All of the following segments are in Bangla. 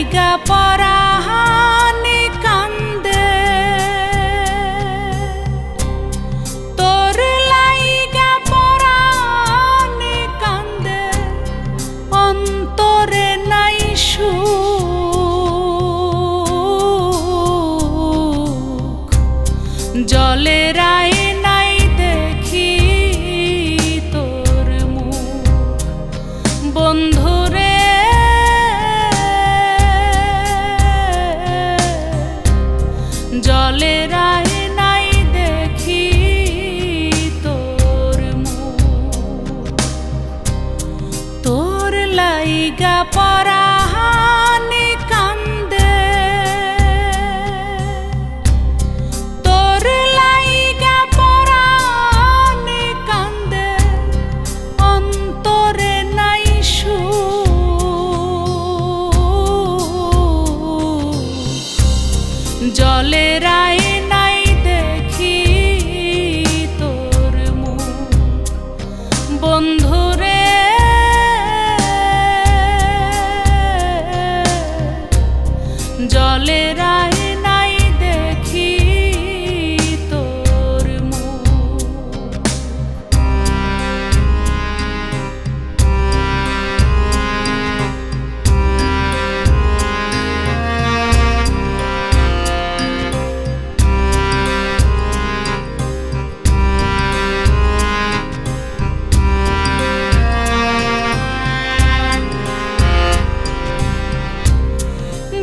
লাইগা পরাহানি কান্দে, তোর লাইগা পরাহানি কান্দে, অন্তরে নাই সুখ। জলের আয়নায় দেখি তোর মুখ, বন্ধুরে জলের আয়নায় দেখি তোর মুখ। তোর লাইগা পরাহানি কান্দে, তোর লাইগা পরাহানি কান্দে, অন্তরে নাই সুখ। জলের আয়নায় দেখি তোর মুখ, বন্ধুরে জলের আয়নায় দেখি তোর মুখ।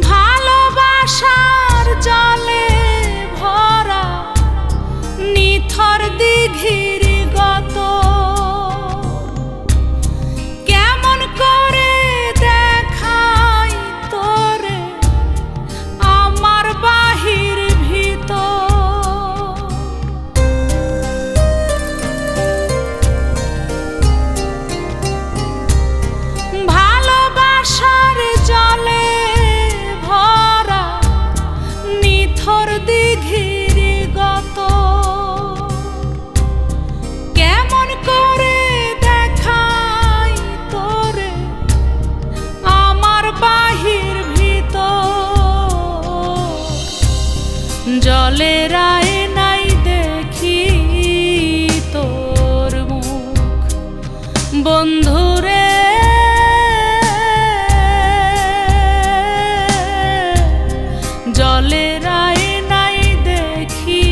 ভালোবাসার জলে ভরা নিথর দিঘির গত, কেমন করে দেখাই তোরে আমার বাহির ভিতর। ভালোবাসার জলে ভরা নিথর দিঘির গত, কেমন করে দেখাই তোরে আমার বাহির ভিতর। জলের আয়নায় দেখি তোর মুখ, বন্ধুরে জলের আয়নায় দেখি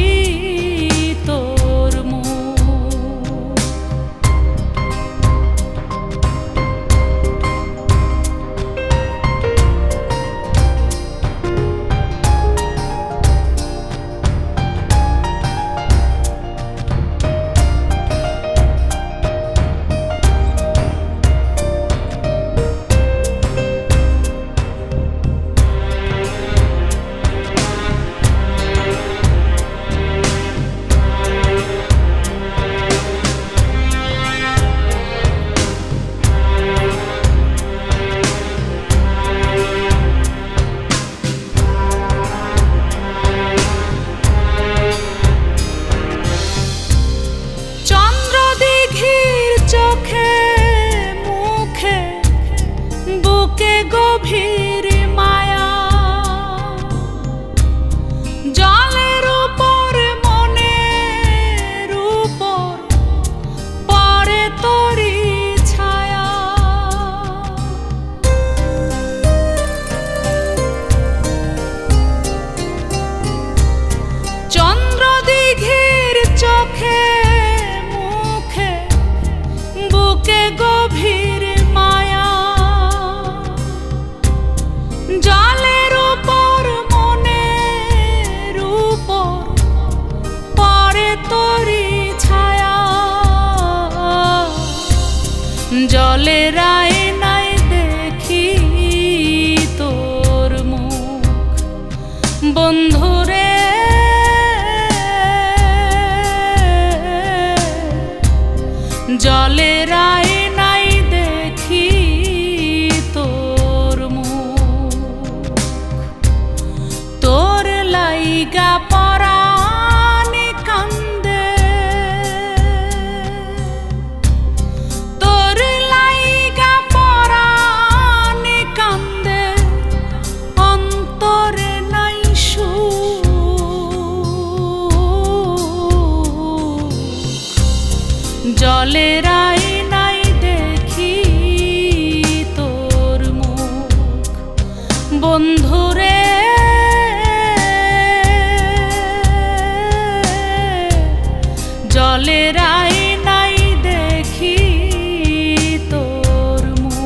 তোর মুখ। গভীর মায়া, জলের উপর মনের উপর পরে তোরি ছায়া। চন্দ্র দিঘির চোখে মুখে বুকে গভীর মায়া, জলের উপর মনের উপর পরে তোরি ছায়া। জলের আয়নায় দেখি তোর মুখ, বন্ধুরে জলের আয়নায় দেখি তোর মুখ। তোর লাইগা পরানি কান্দে, তোর লাইগা জলের আয়নায় দেখি তোর মুখ বন্ধুরে, জলের আয়নায় দেখি তোর মুখ।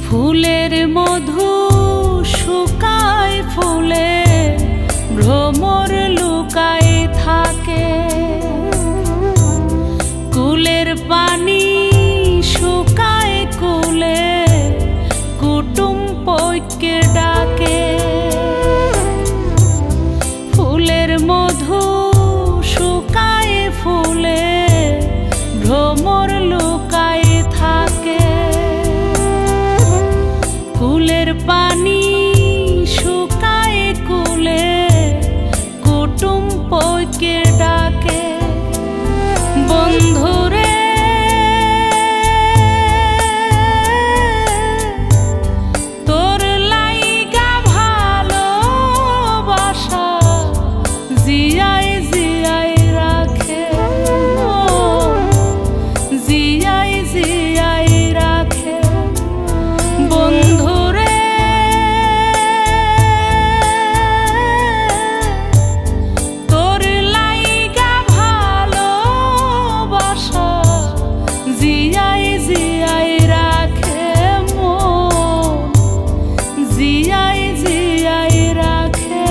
ফুলের মধু শুকায়, ফুলে ভ্রমর লুকায় থাকে, কুলের পানি শুকায়, কুলে কুটুম পৈকে ডাকে। ফুলের মধু শুকায়, ফুলে ভ্রমর লুকায় থাকে, কুলের পানি শুকায়, কুলে কুটুম পৈকে ডাকে। বন্ধুরে তোর লাইগা ভালোবাসা জিয়ায় জিয়ায় রাখে, জিয়ায় জিয়ায় রাখে। বন্ধুরে তোর লাইগা ভালোবাসা জিয়ায় জিয়ায় রাখে, মন জিয়ায় জিয়ায় রাখে।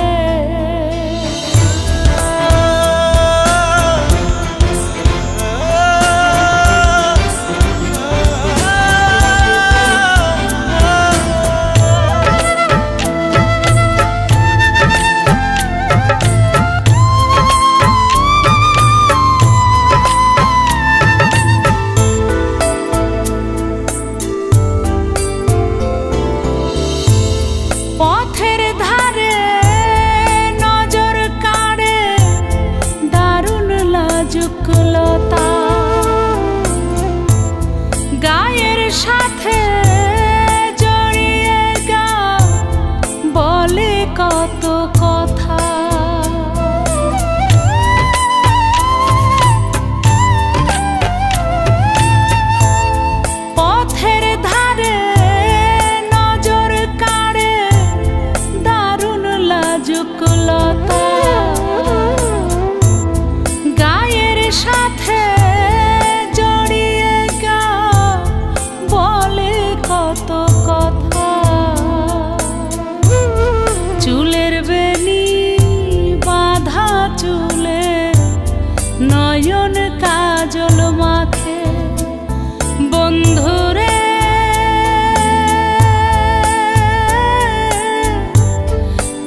পথের ধারে নজর কাড়ে দারুণ লাজুকলতা, গায়ের সাথে জড়িয়ে গা বলে কত কথা। পথের ধারে নজর কাড়ে দারুণ লাজুকলতা, গায়ের সাথে জড়িয়ে গা বলে কত কথা। চুলের বেনি বাঁধা চুলে নয়ন কাজল মাখে। বন্ধুরে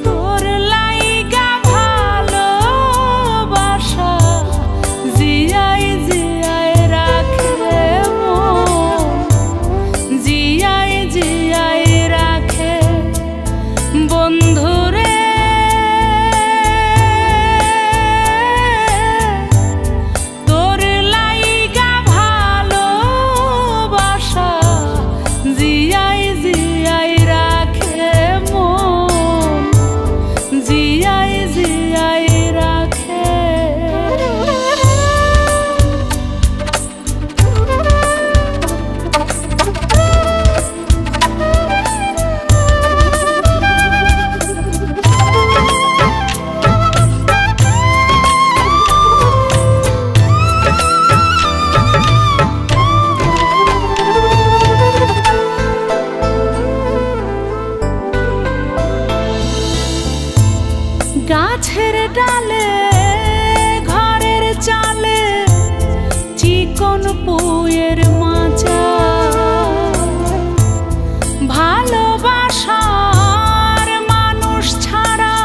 তোর লাইগা ভালোবাসা জিয়ায় জিয়ায় রাখে, মন জিয়ায় জিয়ায় রাখে। বন্ধুরে তোর লাইগা ভালোবাসা জিয়ায় জিয়ায় রাখে, মন জিয়ায় জিয়ায় রাখে। গাছের ডালে ঘরের চালে চিকন পুয়ের মাচা, ভালোবাসার মানুষ ছাড়া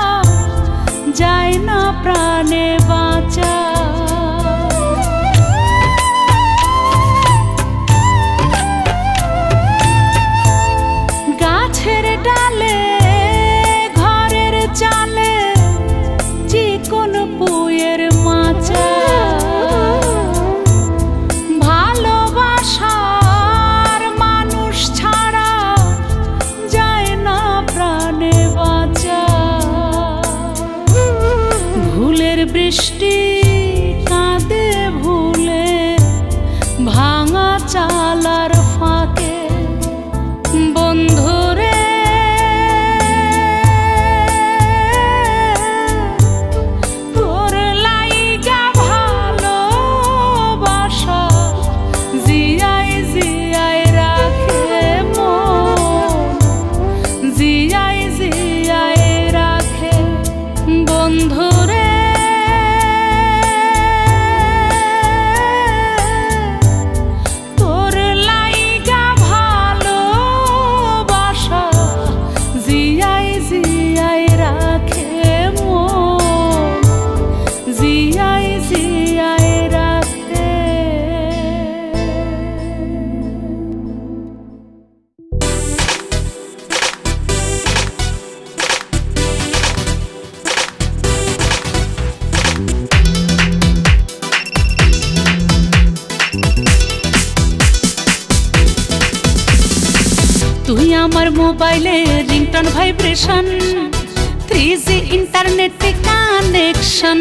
বৃষ্টি কাঁদে ভুলে ভাঙা চালার ফাঁকে বন্ধুরে তোর লাইগা ভালোবাসা জিয়াই জিয়াই রাখে মন, জিয়াই জিয়াই রাখে বন্ধুরে। তোর লাইগা ভালোবাসা জিয়াই জিয়াই রাখে মন, জিয়াই জিয়াই রাখে। তুই আমার মোবাইলে রিংটন ভাইব্রেশন, 3G ইন্টারনেটে কানেকশন।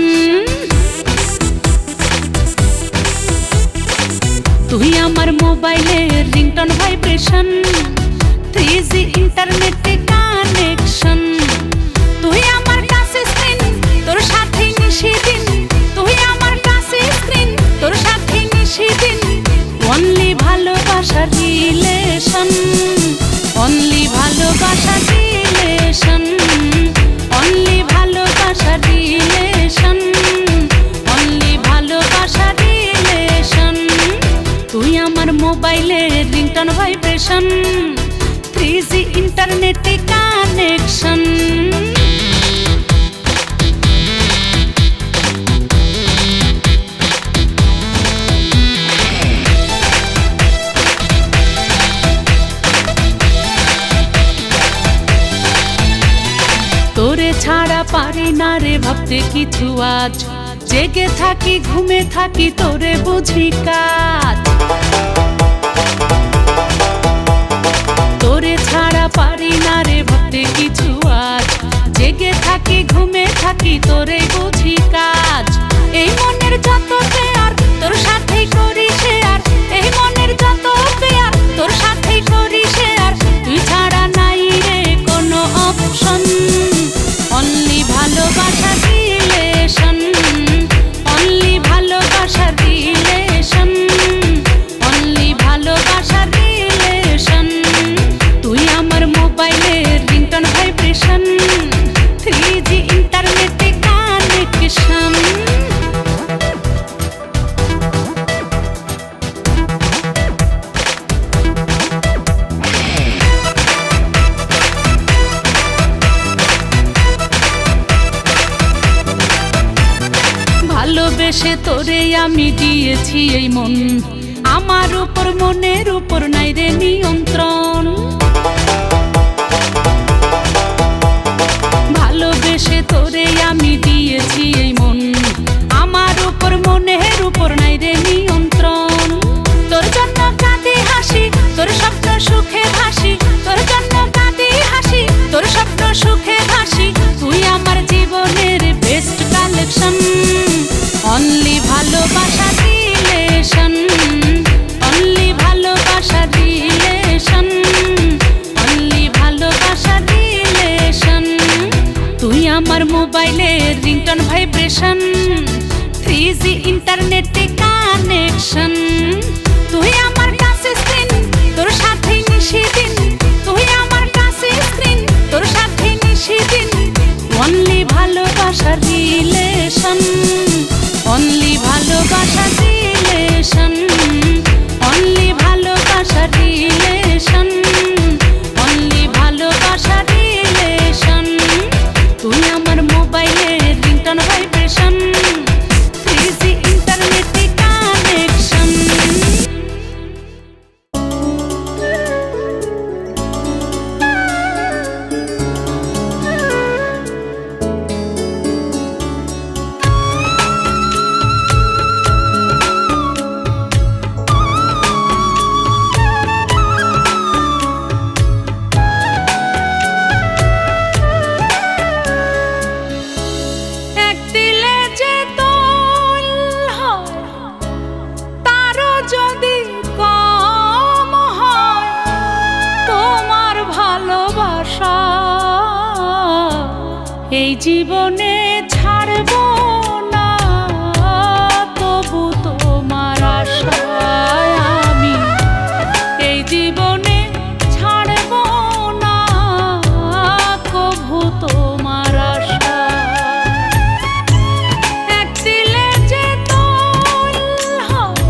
তুই আমার মোবাইলে রিংটন ভাইব্রেশন, 3G ইন্টারনেটে কানেকশন। তুই আমার কাছে স্ক্রিন, তোর সাথে নিশিদিন। তুই আমার কাছে স্ক্রিন, তোর সাথে নিশিদিন। অনলি ভালোবাসার রিলেশন, অনলি ভালোবাসার রিলেশন, অনলি ভালোবাসার রিলেশন, অনলি ভালোবাসার রিলেশন। তুই আমার মোবাইলে রিংটন ভাইব্রেশন, 3G ইন্টারনেটে কানেকশন। তোরে ছাড়া পারি না রে ভাবতে কিছু আজ, জেগে থাকি ঘুমে থাকি তোরে বুঝি কাজ। তোরে ছাড়া পারি না রে ভাবতে কিছু আজ, জেগে থাকি ঘুমে থাকি তোরে বুঝি কাজ। এই মনের যত পেয়ার তোর সাথেই করি শেয়ার, এই মনের যত পেয়ার তোর সাথেই করি শেয়ার। তুই ছাড়া নাই রে কোনো অপশন, অনলি ভালোবাসার রিলেশন, অনলি ভালোবাসার রিলেশন, অনলি ভালোবাসার রিলেশন। তুই আমার মোবাইলে রিংটন ভাইব্রেশন, 3G ইন্টারনেটে কানেকশন। ভালোবেসে তোরে আমি দিয়েছি এই মন, আমার উপর মনের উপর নাই রে নিয়ন্ত্রণ। ভালোবেসে তোরে আমি দিয়েছি এই মন, আমার উপর মনের উপর নাই রে নিয়ন্ত্রণ। তোর জন্য কাঁদি হাসি, তোর স্বপ্ন সুখে ভাসি। তোর জন্য কাঁদি হাসি, তোর স্বপ্ন সুখে ভাসি। তুই আমার জীবনের বেস্ট কালেকশন, অনলি ভালোবাসার রিলেশন, অনলি ভালোবাসার রিলেশন, অনলি ভালোবাসার রিলেশন। তুই আমার মোবাইলে রিংটন ভাইব্রেশন, 3G ইন্টারনেটে কানেকশন। তুই আমার কাছে স্ক্রিন, তোর সাথে নিশিদিন। তুই আমার কাছে স্ক্রিন, তোর সাথে নিশিদিন। অনলি ভালোবাসার রিলেশন, অনলি ভালোবাসার রিলেশন, অনলি ভালোবাসার রিলেশন, অনলি ভালোবাসার রিলেশন। তুই আমার মোবাইলে রিংটন ভাইব্রেশন, 3G ইন্টারনেটে কানেকশন। এই জীবনে ছাড়ব না তবু তোমার আশায় আমি, এই জীবনে ছাড়ব না কভু তোমার আশা। এক দিলে যে তোল হয়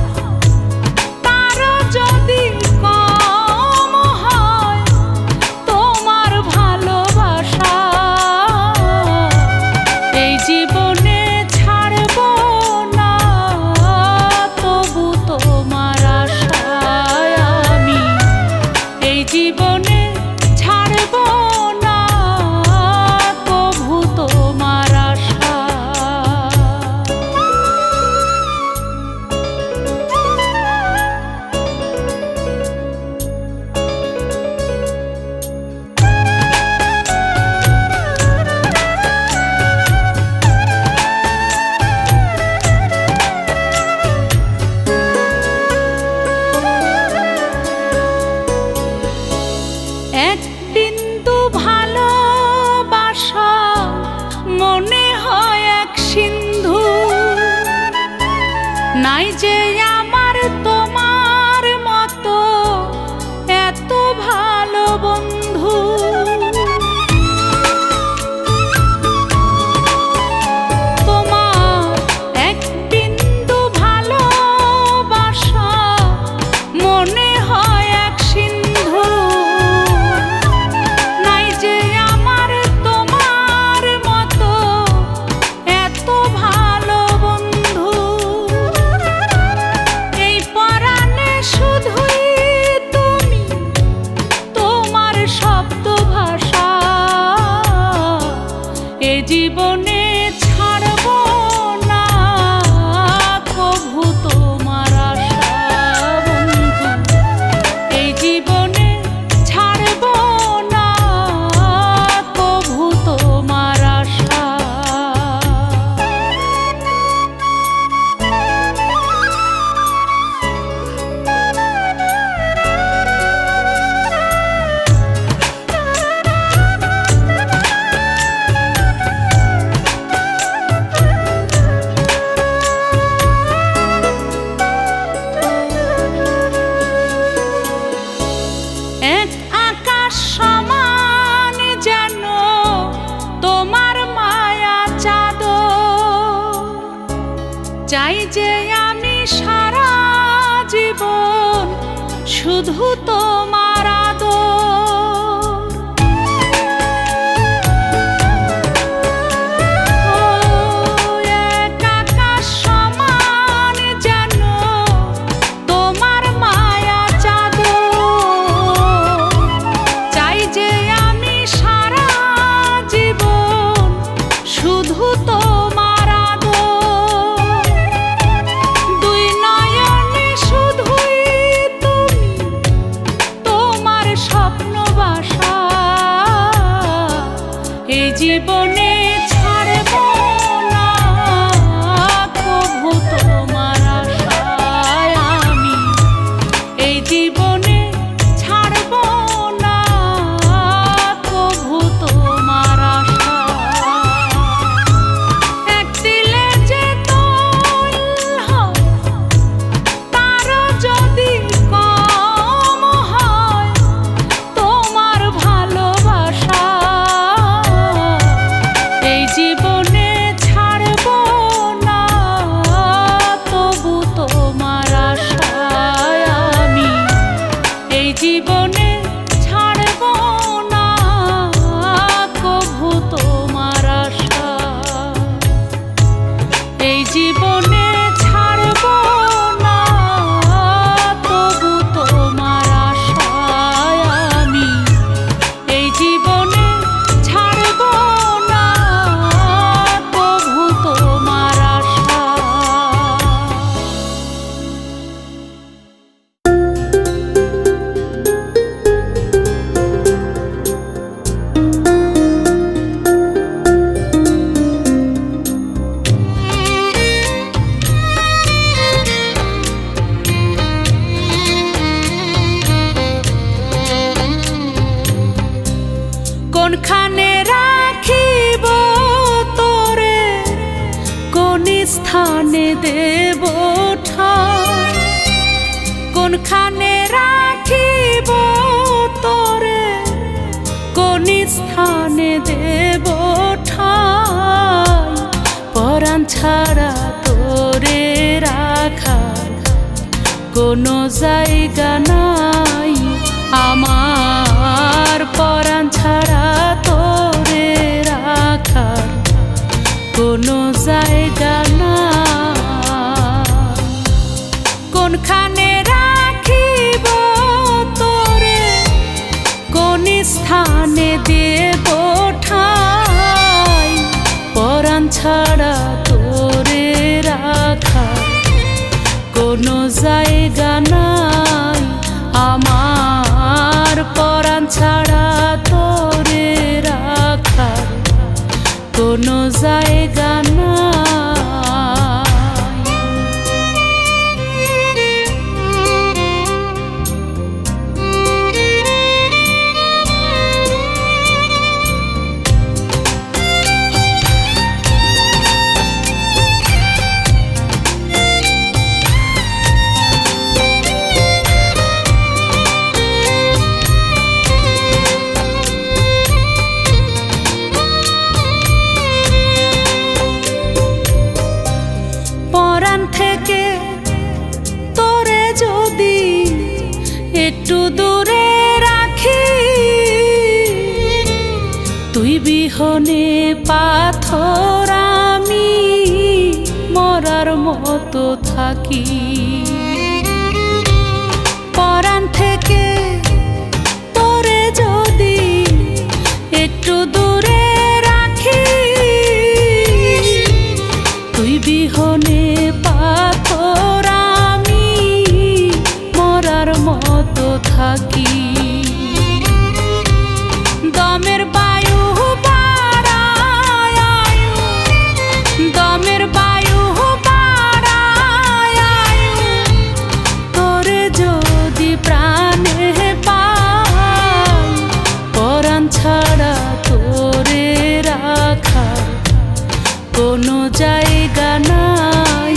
তারও যদি কম হয় তোমার ভালোবাসা, এই জীবনে ছাড়ব না তবু তোমার আশায় আমি, এই জীবনে ছাড়ব না কভু তোমার আশা। এক বিন্দু ভালোবাসা মনে হয় এক সিন্ধু, নাই যে আমার তোমার মতো এত ভালো বন্ধু। তোমার এক বিন্দু ভালোবাসা মনে হয় এক সিন্ধু, নাই যে আমার তোমার মতো এত ভালো বন্ধু। এই পরাণে শুধুই তুমি, তোমার শব্দ ভাষা, এ জীবনে ছাড়ব না কভু তোমার আশা বন্ধু, এই জীবনে ছাড়ব না কভু তোমার আশা। এক আকাশ সমান যেন তোমার মায়া চাদর, চাই যে আমি সারা জীবন শুধু তোমার আদর। ও এক আকাশ সমান যেন তোমার মায়া চাদর, চাই যে আমি সারা জীবন শুধু তোমার আদর। দুই নয়নে শুধুই তুমি, তোমার স্বপ্ন বাসা, এই জীবনে ছাড়ব না কভু তোমার আশায় আমি, এই জীবনে ছাড়ব না কভু তোমার আশা। এক দিলে যে তোল হয় তারও যদি কম হয় তোমার ভালোবাসা, এই জীবনে দেব ঠাঁই, কোনখানে রাখিব তোরে, কোন স্থানে দেব ঠাঁই। পরাণ ছাড়া তোরে রাখার কোনো জায়গা নাই আমার, পরাণ ছাড়া তোরে রাখার কোনো জায়গা নাই। কোনখানে রাখিব তোরে, কোন স্থানে দেব ঠাঁই। পরাণ ছাড়া তোরে রাখার কোনো জায়গা নাই আমার, পরাণ ছাড়া তোরে রাখার কোনো জায়গা নাই। পরাণ থেকে তোরে যদি একটু দূরে রাখি, তুই বিহনে পাথর আমি মরার মতো থাকি। পরাণ থেকে তোরে যদি একটু দূরে রাখি, তুই বিহনে পাথর আমি মরার মতো থাকি। দমের বায়ু বাড়ায় আয়ু, দমের বায়ু বাড়ায় আয়ু, তোরে যদি প্রাণে পাই। পরাণ ছাড়া তোরে রাখার কোনো জায়গা নাই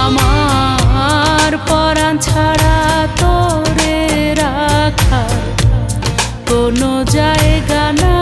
আমার, পরাণ ছাড়া তোরে রাখার কোনো জায়গা নাই।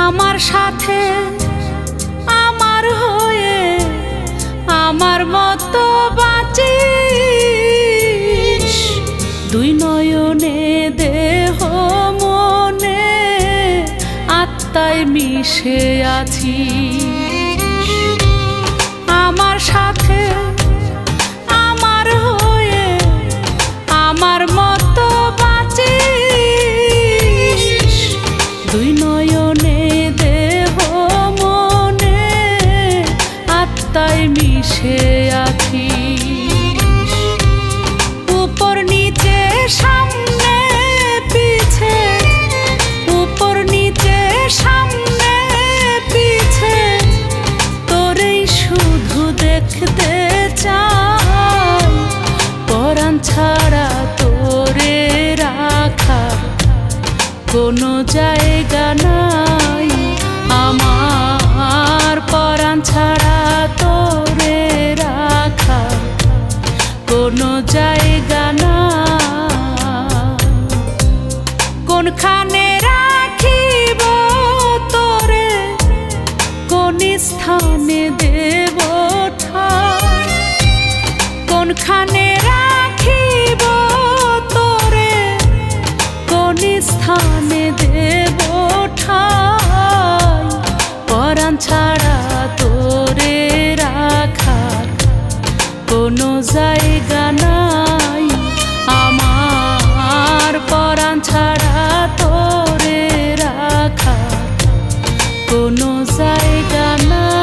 আমার সাথে আমার হয়ে আমার মতো বাঁচিস, দুই নয়নে দেহ মনে আত্মায় মিশে আছি। আমার সাথে আমার হয়ে আমার মতো বাঁচিস, দুই নয়নে দেহ মনে আত্মায় মিশে আছি। উপর নিচে সামনে পিছে, উপর নিচে সামনে পিছে, তোরেই শুধু দেখতে চাই। পরাণ ছাড়া তোরে রাখার কোনো জায়গা নাই আমার, পরাণ ছাড়া তোরে রাখার কোনো জায়গা নাই। কোনখানে রাখিব তোরে, কোন স্থানে দেব ঠাঁই। কোনখানে রাখিব তোরে, কোন স্থানে দেব ঠাঁই। পরাণ ছাড়া তোরে রাখার কোনো জায়গা নাই আমার, পরাণ ছাড়া তোরে রাখার কোনো জায়গা নাই।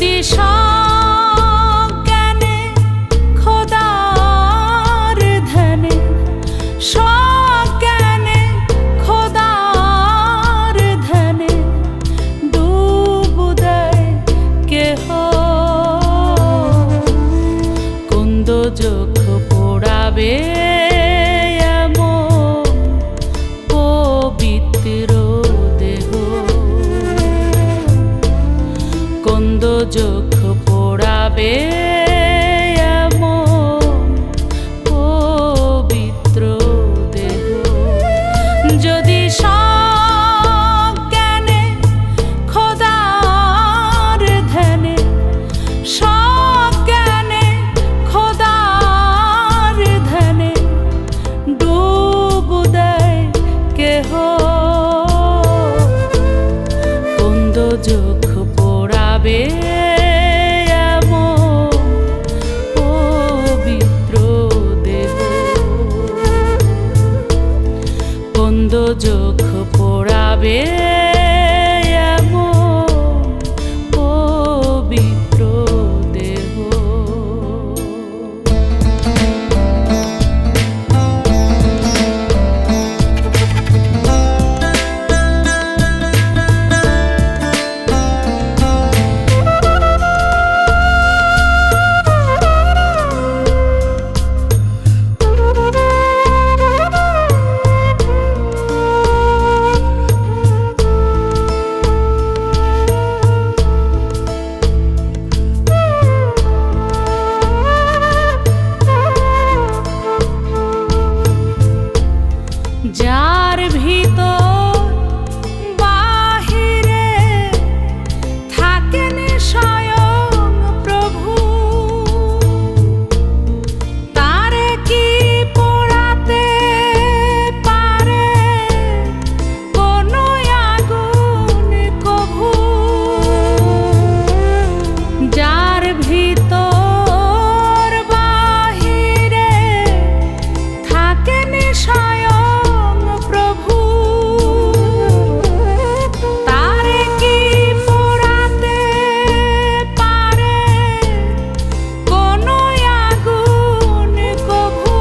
যদি সজ্ঞানে খোদার ধ্যানে, সজ্ঞানে খোদার ধ্যানে ডুব দেয় কেহ, কোন দোজখ পোড়াবে এমন পবিত্র দেহ, কোন দোজখ পোড়াবে এমন পবিত্র দেহ। যদি সজ্ঞানে খোদার ধ্যানে, সজ্ঞানে খোদার ধ্যানে ডুব দেয় কেহ, কোন দোজখ পোড়াবে এমন পবিত্র দেহ, কোন দোজখ পোড়াবে এমন পবিত্র দেহ। যার ভিতর বাহিরে থাকেন স্বয়ং প্রভু, তারে কি পোড়াতে পারে কোনো আগুন কভু? যার ভিতর বাহিরে থাকেন স্বয়ং প্রভু, তারে কি পোড়াতে পারে কোনো আগুন কভু?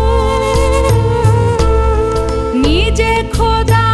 নিজে খোদা